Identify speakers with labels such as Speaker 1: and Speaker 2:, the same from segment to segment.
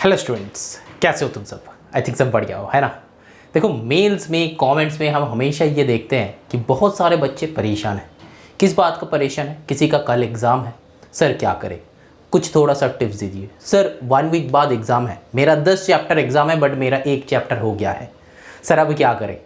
Speaker 1: Hello students, कैसे हो तुम सब? आई थिंक सब बढ़िया हो, है ना? देखो, मेल्स में कमेंट्स में हम हमेशा ये देखते हैं कि बहुत सारे बच्चे परेशान हैं। किस बात का परेशान है? किसी का कल एग्ज़ाम है, सर क्या करें? कुछ थोड़ा सा टिप्स दीजिए। सर 1 वीक बाद एग्ज़ाम है, मेरा 10 चैप्टर एग्ज़ाम है बट मेरा 1 चैप्टर हो गया है, सर अब क्या करें?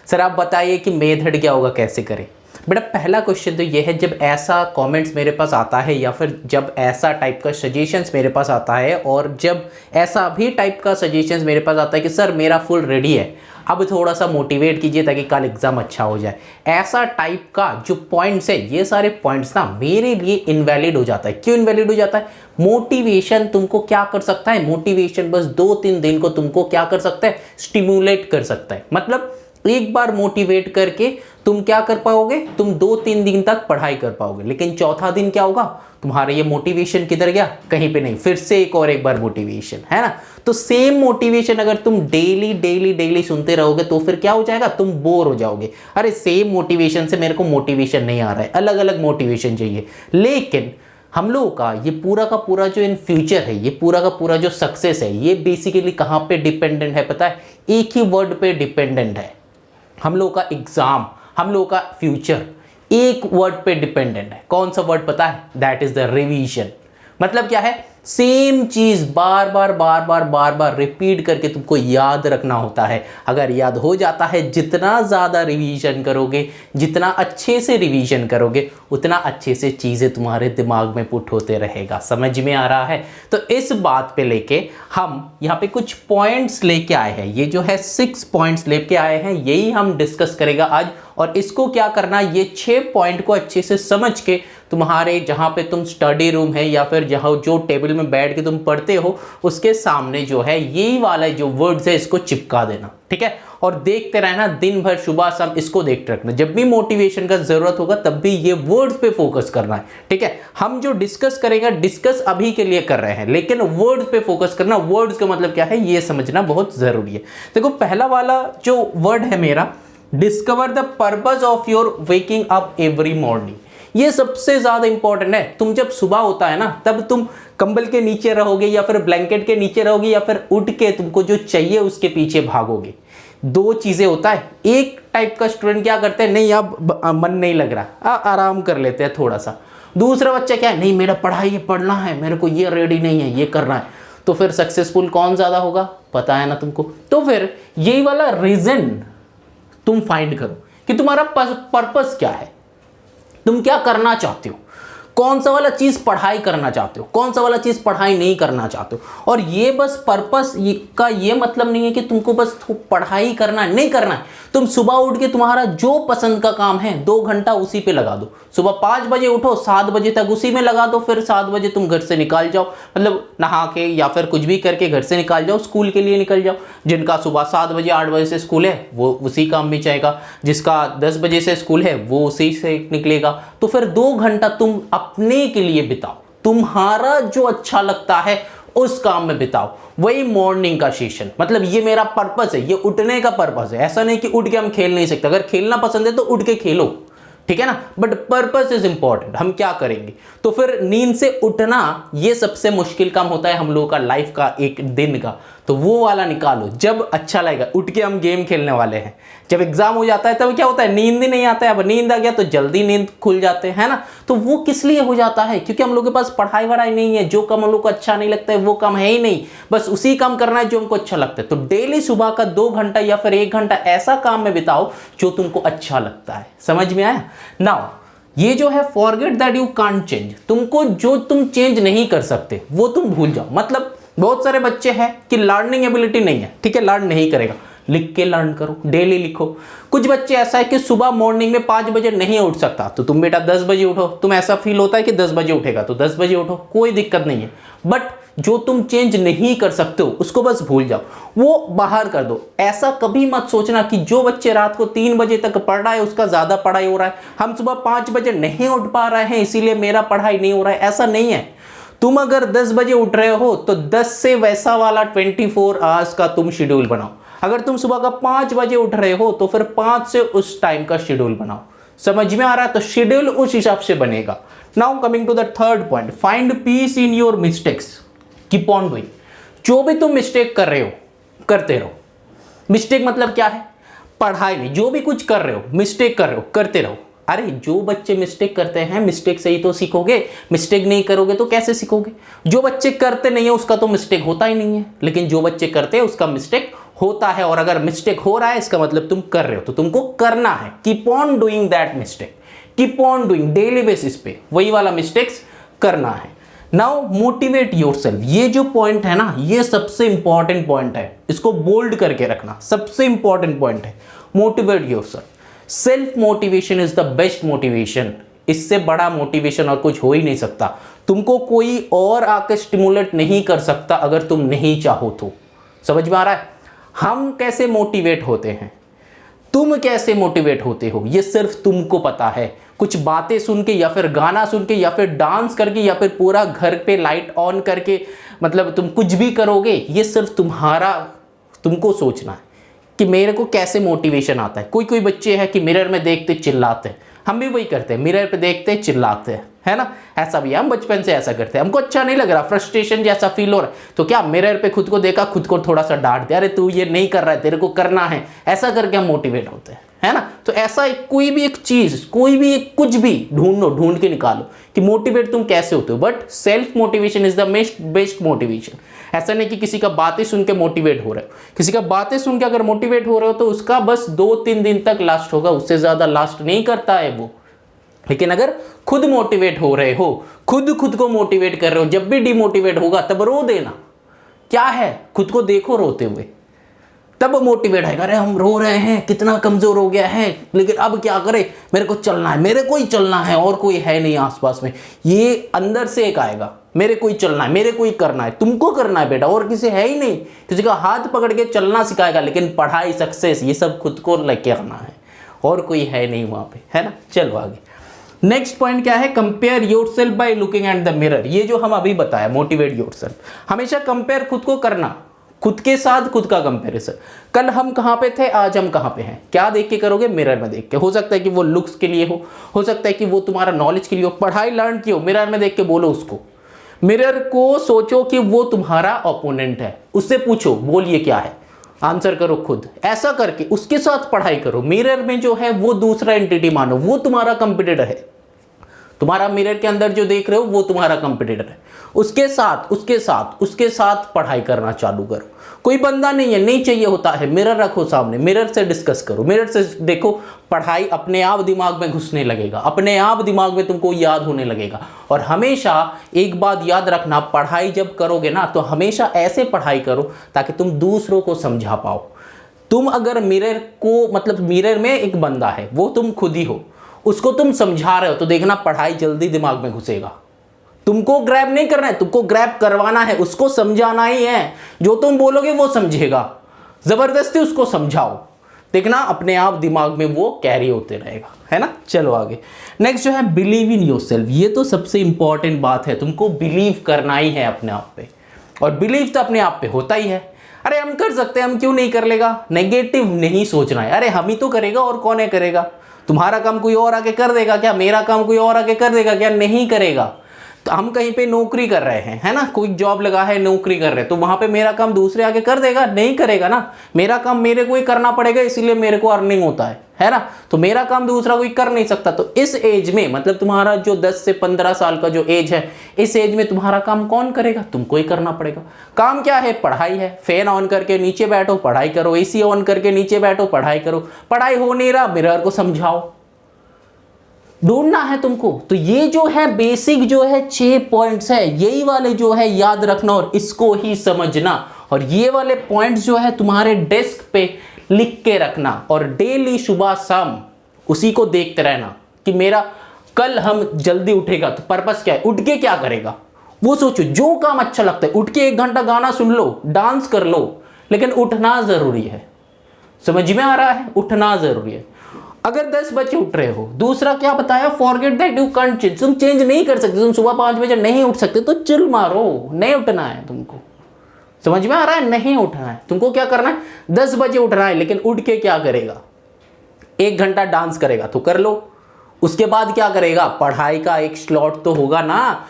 Speaker 1: सर आप बताइए कि मेथड क्या होगा, कैसे करें? बेटा पहला क्वेश्चन तो ये है, जब ऐसा कमेंट्स मेरे पास आता है या फिर जब ऐसा टाइप का सजेशंस मेरे पास आता है और जब ऐसा भी टाइप का सजेशंस मेरे पास आता है कि सर मेरा फुल रेडी है, अब थोड़ा सा मोटिवेट कीजिए ताकि कल एग्ज़ाम अच्छा हो जाए, ऐसा टाइप का जो पॉइंट्स है, ये सारे पॉइंट्स ना मेरे लिए इनवैलिड हो जाता है। क्यों इनवैलिड हो जाता है? मोटिवेशन तुमको क्या कर सकता है? मोटिवेशन बस 2-3 दिन को तुमको क्या कर सकता है? स्टिमुलेट कर सकता है। मतलब एक बार मोटिवेट करके तुम क्या कर पाओगे? तुम 2-3 दिन तक पढ़ाई कर पाओगे, लेकिन चौथा दिन क्या होगा? तुम्हारा ये मोटिवेशन किधर गया? कहीं पे नहीं, फिर से एक बार मोटिवेशन, है ना? तो सेम मोटिवेशन अगर तुम डेली सुनते रहोगे तो फिर क्या हो जाएगा? तुम बोर हो जाओगे। अरे सेम मोटिवेशन से मेरे को मोटिवेशन नहीं आ रहा है, अलग अलग मोटिवेशन चाहिए। लेकिन हम लोगों का ये पूरा का पूरा जो इन फ्यूचर है, ये पूरा का पूरा जो सक्सेस है, ये बेसिकली कहाँ पे डिपेंडेंट है पता है? एक ही वर्ड पे डिपेंडेंट है। हम लोगों का एग्जाम, हम लोगों का फ्यूचर एक वर्ड पे डिपेंडेंट है। कौन सा वर्ड पता है? That is the revision. मतलब क्या है? सेम चीज बार बार रिपीट करके तुमको याद रखना होता है। अगर याद हो जाता है, जितना ज़्यादा रिवीजन करोगे, जितना अच्छे से रिवीजन करोगे, उतना अच्छे से चीज़ें तुम्हारे दिमाग में पुट होते रहेगा। समझ में आ रहा है? तो इस बात पे लेके हम यहाँ पे कुछ पॉइंट्स लेके आए हैं। ये जो है 6 पॉइंट्स लेके आए हैं, यही हम डिस्कस करेगा आज। और इसको क्या करना, ये 6 पॉइंट को अच्छे से समझ के तुम्हारे जहाँ पे तुम स्टडी रूम है या फिर जहाँ जो टेबल में बैठ के तुम पढ़ते हो, उसके सामने जो है यही वाला जो वर्ड्स है इसको चिपका देना, ठीक है? और देखते रहना दिन भर, सुबह शाम इसको देखते रखना। जब भी मोटिवेशन का जरूरत होगा तब भी ये वर्ड्स पे फोकस करना है, ठीक है? हम जो डिस्कस करेंगे, डिस्कस अभी के लिए कर रहे हैं, लेकिन वर्ड्स पे फोकस करना। वर्ड्स का मतलब क्या है ये समझना बहुत जरूरी है। देखो पहला वाला जो वर्ड है मेरा, discover the purpose of your waking up every morning. ये सबसे ज्यादा इंपॉर्टेंट है। तुम जब सुबह होता है ना, तब तुम कंबल के नीचे रहोगे या फिर ब्लैंकेट के नीचे रहोगे या फिर उठ के तुमको जो चाहिए उसके पीछे भागोगे। 2 चीजें होता है। एक टाइप का स्टूडेंट क्या करते हैं, नहीं अब मन नहीं लग रहा, आराम कर लेते हैं थोड़ा सा। दूसरा बच्चा क्या है, नहीं मेरा पढ़ाई है, पढ़ना है मेरे को, ये रेडी नहीं है, ये करना है। तो फिर सक्सेसफुल कौन ज्यादा होगा? पता है ना तुमको। तो फिर यही वाला रीजन तुम फाइंड करो कि तुम्हारा पर्पस क्या है, तुम क्या करना चाहते हो, कौन सा वाला चीज पढ़ाई करना चाहते हो, कौन सा वाला चीज पढ़ाई नहीं करना चाहते हो। और ये बस पर्पस का ये मतलब नहीं है कि तुमको बस पढ़ाई करना है, नहीं करना है। तुम सुबह उठ के तुम्हारा जो पसंद का काम है 2 घंटा उसी पे लगा दो। सुबह 5 बजे उठो, 7 बजे तक उसी में लगा दो, फिर 7 बजे तुम घर से निकाल जाओ, मतलब नहा के या फिर कुछ भी करके घर से निकाल जाओ, स्कूल के लिए निकल जाओ। जिनका सुबह 7 बजे 8 बजे से स्कूल है वो उसी काम में जाएगा, जिसका 10 बजे से स्कूल है वो उसी से निकलेगा। तो फिर 2 घंटा तुम अपने के लिए बिताओ, तुम्हारा जो अच्छा लगता है उस काम में बिताओ। वही मॉर्निंग का सेशन, मतलब ये मेरा पर्पस है, ये उठने का पर्पस है। ऐसा नहीं कि उठ के हम खेल नहीं सकते, अगर खेलना पसंद है तो उठ के खेलो, ठीक है ना? बट पर्पस इज इंपॉर्टेंट, हम क्या करेंगे। तो फिर नींद से उठना ये सबसे मुश्किल काम होता है हम लोगों का लाइफ का, एक दिन का। तो वो वाला निकालो जब अच्छा लगेगा। उठ के हम गेम खेलने वाले हैं, जब एग्जाम हो जाता है तब क्या होता है, नींद ही नहीं आता है। अब नींद आ गया तो जल्दी नींद खुल जाते हैं ना। तो वो किस लिए हो जाता है? क्योंकि हम लोग के पास पढ़ाई वढ़ाई नहीं है, जो काम हम लोग को अच्छा नहीं लगता है वो काम है ही नहीं, बस उसी काम करना है जो हमको अच्छा लगता है। तो डेली सुबह का 2 घंटा या फिर 1 घंटा ऐसा काम में बिताओ जो तुमको अच्छा लगता है। समझ में आया? नाउ ये जो है forget that you can't change, तुमको जो तुम चेंज नहीं कर सकते वो तुम भूल जाओ। मतलब बहुत सारे बच्चे हैं कि लर्निंग एबिलिटी नहीं है, ठीक है, लर्न नहीं करेगा, लिख के लर्न करो, डेली लिखो। कुछ बच्चे ऐसा है कि सुबह मॉर्निंग में 5 बजे नहीं उठ सकता, तो तुम बेटा 10 बजे उठो। तुम ऐसा फील होता है कि 10 बजे उठेगा तो 10 बजे उठो, कोई दिक्कत नहीं है। बट जो तुम चेंज नहीं कर सकते हो उसको बस भूल जाओ, वो बाहर कर दो। ऐसा कभी मत सोचना कि जो बच्चे रात को 3 बजे तक पढ़ रहा है उसका ज्यादा पढ़ाई हो रहा है, हम सुबह 5 बजे नहीं उठ पा रहे हैं इसीलिए मेरा पढ़ाई नहीं हो रहा है। ऐसा नहीं है। तुम अगर 10 बजे उठ रहे हो तो 10 से वैसा वाला 24 आवर्स का तुम शेड्यूल बनाओ। अगर तुम सुबह का 5 बजे उठ रहे हो तो फिर 5 से उस टाइम का शेड्यूल बनाओ। समझ में आ रहा है? तो शेड्यूल उस हिसाब से बनेगा। Now coming to the third point, find peace in your mistakes, keep on doing. जो भी तुम मिस्टेक कर रहे हो करते रहो। मिस्टेक मतलब क्या है? पढ़ाई में जो भी कुछ कर रहे हो, मिस्टेक कर रहे हो, करते रहो। अरे जो बच्चे मिस्टेक करते हैं, मिस्टेक से ही तो सीखोगे, मिस्टेक नहीं करोगे तो कैसे सीखोगे? जो बच्चे करते नहीं है उसका तो मिस्टेक होता ही नहीं है, लेकिन जो बच्चे करते हैं उसका मिस्टेक होता है। और अगर मिस्टेक हो रहा है इसका मतलब तुम कर रहे हो, तो तुमको करना है, keep on doing that mistake, keep on doing, daily basis पे वही वाला मिस्टेक्स करना है। नाउ मोटिवेट योरसेल्फ, ये जो पॉइंट है ना, ये सबसे इंपॉर्टेंट पॉइंट है, इसको बोल्ड करके रखना, सबसे इंपॉर्टेंट पॉइंट है। Motivate yourself, self motivation is the best motivation. इससे बड़ा मोटिवेशन और कुछ हो ही नहीं सकता। तुमको कोई और आके स्टिमुलेट नहीं कर सकता अगर तुम नहीं चाहो तो। समझ में आ रहा है? हम कैसे मोटिवेट होते हैं, तुम कैसे मोटिवेट होते हो, ये सिर्फ तुमको पता है। कुछ बातें सुन के या फिर गाना सुन के या फिर डांस करके या फिर पूरा घर पे लाइट ऑन करके, मतलब तुम कुछ भी करोगे, ये सिर्फ तुमको सोचना है कि मेरे को कैसे मोटिवेशन आता है। कोई बच्चे हैं कि मिरर में देखते चिल्लाते हैं, हम भी वही करते हैं, मिरर पे देखते चिल्लाते हैं, है ना? ऐसा भी है, हम बचपन से ऐसा करते हैं। हमको अच्छा नहीं लग रहा, फ्रस्ट्रेशन जैसा फील हो रहा है, तो क्या मिरर पे खुद को देखा, खुद को थोड़ा सा डांट दिया, अरे तू ये नहीं कर रहा है, तेरे को करना है, ऐसा करके हम मोटिवेट होते हैं, है ना? तो ऐसा कोई भी एक चीज, कोई भी एक कुछ भी ढूंढ के निकालो कि मोटिवेट तुम कैसे होते हो। But self motivation is the best motivation. ऐसा नहीं कि किसी का बातें सुन के मोटिवेट हो रहे हो। किसी का बातें सुन के अगर मोटिवेट हो रहे हो तो उसका बस 2-3 दिन तक लास्ट होगा, उससे ज्यादा लास्ट नहीं करता है वो। लेकिन अगर खुद मोटिवेट हो रहे हो, खुद को मोटिवेट कर रहे हो, जब भी डिमोटिवेट होगा तब रो देना। क्या है, खुद को देखो रोते हुए, तब मोटिवेट है। अरे हम रो रहे हैं, कितना कमजोर हो गया है, लेकिन अब क्या करें, मेरे को चलना है, मेरे को ही चलना है, और कोई है नहीं आसपास में। ये अंदर से एक आएगा, मेरे को ही चलना है, मेरे को ही करना है, तुमको करना है बेटा, और किसी है ही नहीं। किसी का हाथ पकड़ के चलना सिखाएगा, लेकिन पढ़ाई, सक्सेस, ये सब खुद को लेके आना है, और कोई है नहीं वहां पे, है ना? चलो आगे। नेक्स्ट पॉइंट क्या है? Compare yourself by looking at the mirror. ये जो हम अभी बताया, मोटिवेट योरसेल्फ, हमेशा कंपेयर खुद को करना, खुद के साथ खुद का कंपैरिजन। कल हम कहाँ पे थे, आज हम कहाँ पे हैं, क्या देख के करोगे? मिरर में देख के। हो सकता है कि वो लुक्स के लिए हो सकता है कि वो तुम्हारा नॉलेज के लिए हो, पढ़ाई लर्न की हो, मिरर में देख के बोलो उसको। मिरर को सोचो कि वो तुम्हारा ओपोनेंट है, उससे पूछो बोलिए क्या है, आंसर करो खुद। ऐसा करके उसके साथ पढ़ाई करो। मिरर में जो है वो दूसरा एंटिटी मानो, वो तुम्हारा कंपटीटर है। तुम्हारा मिरर के अंदर जो देख रहे हो वो तुम्हारा कंपटीटर है। उसके साथ पढ़ाई करना चालू करो। कोई बंदा नहीं है, नहीं चाहिए होता है, मिरर रखो सामने, मिरर से डिस्कस करो, मिरर से देखो, पढ़ाई अपने आप दिमाग में घुसने लगेगा, अपने आप दिमाग में तुमको याद होने लगेगा। और हमेशा एक बात याद रखना, पढ़ाई जब करोगे ना तो हमेशा ऐसे पढ़ाई करो ताकि तुम दूसरों को समझा पाओ। तुम अगर मिरर को, मतलब मिरर में एक बंदा है, वो तुम खुद ही हो, उसको तुम समझा रहे हो, तो देखना पढ़ाई जल्दी दिमाग में घुसेगा। तुमको ग्रैब नहीं करना है, तुमको ग्रैब करवाना है, उसको समझाना ही है। जो तुम बोलोगे वो समझेगा, जबरदस्ती उसको समझाओ, देखना अपने आप दिमाग में वो कैरी होते रहेगा, है ना? चलो आगे। नेक्स्ट जो है बिलीव इन योरसेल्फ। ये तो सबसे इंपॉर्टेंट बात है, तुमको बिलीव करना ही है अपने आप पे, और बिलीव तो अपने आप पे होता ही है। अरे हम कर सकते हैं, हम क्यों नहीं कर लेगा? नेगेटिव नहीं सोचना है। अरे हम ही तो करेगा, और कौन है करेगा? तुम्हारा काम कोई और आके कर देगा क्या? मेरा काम कोई और आके कर देगा क्या? नहीं करेगा। तो हम कहीं पे नौकरी कर रहे हैं, है ना, कोई जॉब लगा है, नौकरी कर रहे हैं, तो वहां पे मेरा काम दूसरे आके कर देगा? नहीं करेगा ना। मेरा काम मेरे को ही करना पड़ेगा, इसीलिए मेरे को अर्निंग होता है ना? तो मेरा काम दूसरा कोई कर नहीं सकता। तो इस एज में, मतलब तुम्हारा जो 10 से 15 साल का जो एज है, इस एज में तुम्हारा काम कौन करेगा? तुमको ही करना पड़ेगा। काम क्या है? पढ़ाई है। फैन ऑन करके नीचे बैठो, पढ़ाई करो, एसी ऑन करके नीचे बैठो, पढ़ाई करो। पढ़ाई हो नहीं रहा, मिरर को समझाओ, ढूंढना है तुमको। तो ये जो है बेसिक जो है 6 पॉइंट्स है, यही वाले जो है याद रखना और इसको ही समझना। और ये वाले पॉइंट्स जो है तुम्हारे डेस्क पे लिख के रखना, और डेली सुबह शाम उसी को देखते रहना कि मेरा कल हम जल्दी उठेगा तो पर्पस क्या है, उठ के क्या करेगा वो सोचो। जो काम अच्छा लगता है, उठ के 1 घंटा गाना सुन लो, डांस कर लो, लेकिन उठना जरूरी है। समझ में आ रहा है? उठना जरूरी है। अगर 10 बजे उठ रहे हो, दूसरा क्या बताया, forget that you can't change. तुम चेंज नहीं कर सकते, तुम सुबह 5 बजे नहीं उठ सकते, तो चिल मारो, नहीं उठना है तुमको। समझ में आ रहा है? नहीं उठना है तुमको। क्या करना है? 10 बजे उठना है, लेकिन उठ के क्या करेगा? 1 घंटा डांस करेगा तो कर लो। उसके बाद क्या करेगा? पढ़ाई का एक स्लॉट तो होगा ना,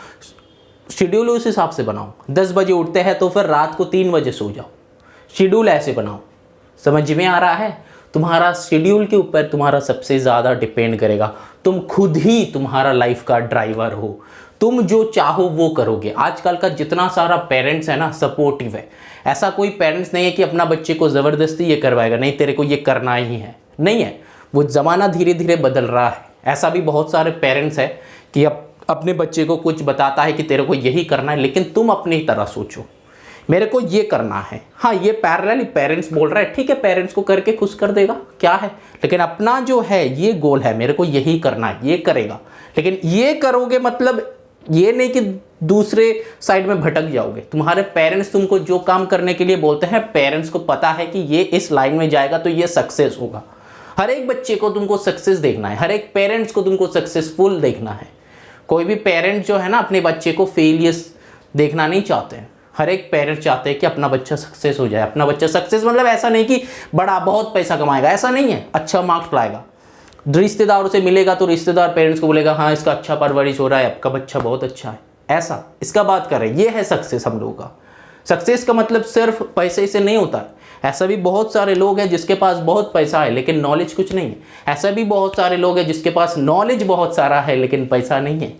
Speaker 1: शेड्यूल उस हिसाब से बनाओ। 10 बजे उठते हैं तो फिर रात को 3 बजे सो जाओ, शेड्यूल ऐसे बनाओ। समझ में आ रहा है? तुम्हारा शेड्यूल के ऊपर तुम्हारा सबसे ज़्यादा डिपेंड करेगा। तुम खुद ही तुम्हारा लाइफ का ड्राइवर हो, तुम जो चाहो वो करोगे। आजकल का जितना सारा पेरेंट्स है ना, सपोर्टिव है। ऐसा कोई पेरेंट्स नहीं है कि अपना बच्चे को ज़बरदस्ती ये करवाएगा, नहीं तेरे को ये करना ही है, नहीं है। वो ज़माना धीरे धीरे बदल रहा है। ऐसा भी बहुत सारे पेरेंट्स हैं कि अब अपने बच्चे को कुछ बताता है कि तेरे को यही करना है, लेकिन तुम अपनी तरह सोचो, मेरे को ये करना है। हाँ, ये पैरेलल पेरेंट्स बोल रहा है, ठीक है, पेरेंट्स को करके खुश कर देगा, क्या है, लेकिन अपना जो है ये गोल है, मेरे को यही करना है, ये करेगा। लेकिन ये करोगे मतलब ये नहीं कि दूसरे साइड में भटक जाओगे। तुम्हारे पेरेंट्स तुमको जो काम करने के लिए बोलते हैं, पेरेंट्स को पता है कि ये इस लाइन में जाएगा तो ये सक्सेस होगा। हर एक बच्चे को तुमको सक्सेस देखना है, हर एक पेरेंट्स को तुमको सक्सेसफुल देखना है। कोई भी पेरेंट्स जो है ना अपने बच्चे को फेलियर्स देखना नहीं चाहते हैं। हर एक पेरेंट्स चाहते हैं कि अपना बच्चा सक्सेस हो जाए। अपना बच्चा सक्सेस मतलब ऐसा नहीं कि बड़ा बहुत पैसा कमाएगा, ऐसा नहीं है, अच्छा मार्क्स लाएगा, रिश्तेदारों से मिलेगा तो रिश्तेदार पेरेंट्स को बोलेगा हाँ इसका अच्छा परवरिश हो रहा है, आपका बच्चा बहुत अच्छा है, ऐसा इसका बात कर रहे हैं। ये है सक्सेस हम लोगों का। सक्सेस का मतलब सिर्फ पैसे से नहीं होता है। ऐसा भी बहुत सारे लोग हैं जिसके पास बहुत पैसा है लेकिन नॉलेज कुछ नहीं है। ऐसा भी बहुत सारे लोग हैं जिसके पास नॉलेज बहुत सारा है लेकिन पैसा नहीं है।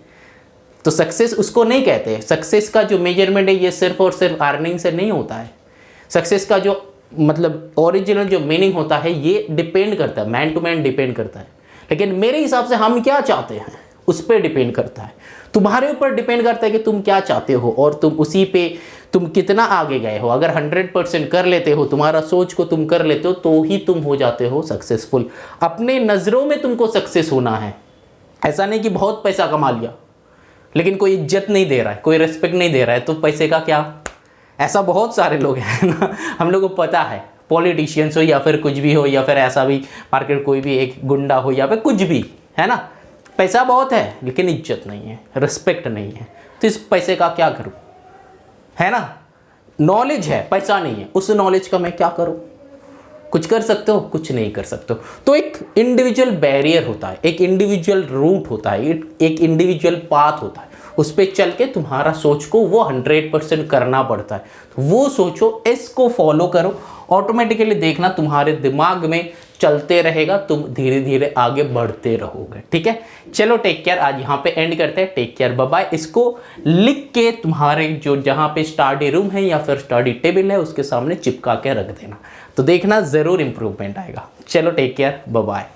Speaker 1: तो सक्सेस उसको नहीं कहते। सक्सेस का जो मेजरमेंट है ये सिर्फ और सिर्फ अर्निंग से नहीं होता है। सक्सेस का जो मतलब ओरिजिनल जो मीनिंग होता है ये डिपेंड करता है, मैन टू मैन डिपेंड करता है। लेकिन मेरे हिसाब से हम क्या चाहते हैं उस पर डिपेंड करता है। तुम्हारे ऊपर डिपेंड करता है कि तुम क्या चाहते हो और तुम उसी पे तुम कितना आगे गए हो। अगर 100% कर लेते हो, तुम्हारा सोच को तुम कर लेते हो, तो ही तुम हो जाते हो सक्सेसफुल। अपने नज़रों में तुमको सक्सेस होना है। ऐसा नहीं कि बहुत पैसा कमा लिया लेकिन कोई इज्जत नहीं दे रहा है, कोई रिस्पेक्ट नहीं दे रहा है, तो पैसे का क्या। ऐसा बहुत सारे लोग हैं ना, हम लोगों को पता है। पॉलिटिशियंस हो या फिर कुछ भी हो, या फिर ऐसा भी मार्केट कोई भी एक गुंडा हो या फिर कुछ भी है ना, पैसा बहुत है लेकिन इज्जत नहीं है, रिस्पेक्ट नहीं है। तो इस पैसे का क्या करूं, है ना। नॉलेज है, पैसा नहीं है, उस नॉलेज का मैं क्या करूं। कुछ कर सकते हो, कुछ नहीं कर सकते हो। तो एक इंडिविजुअल बैरियर होता है, एक इंडिविजुअल रूट होता है, एक इंडिविजुअल पाथ होता है। उस पर चल के तुम्हारा सोच को वो 100% करना पड़ता है। तो वो सोचो, इसको फॉलो करो, ऑटोमेटिकली देखना तुम्हारे दिमाग में चलते रहेगा, तुम धीरे धीरे आगे बढ़ते रहोगे। ठीक है, चलो टेक केयर। आज यहाँ पे एंड करते हैं। Take care, bye bye. इसको लिख के तुम्हारे जो जहाँ पे स्टडी रूम है या फिर स्टडी टेबल है उसके सामने चिपका के रख देना, तो देखना ज़रूर इंप्रूवमेंट आएगा। चलो टेक केयर, बाय बाय।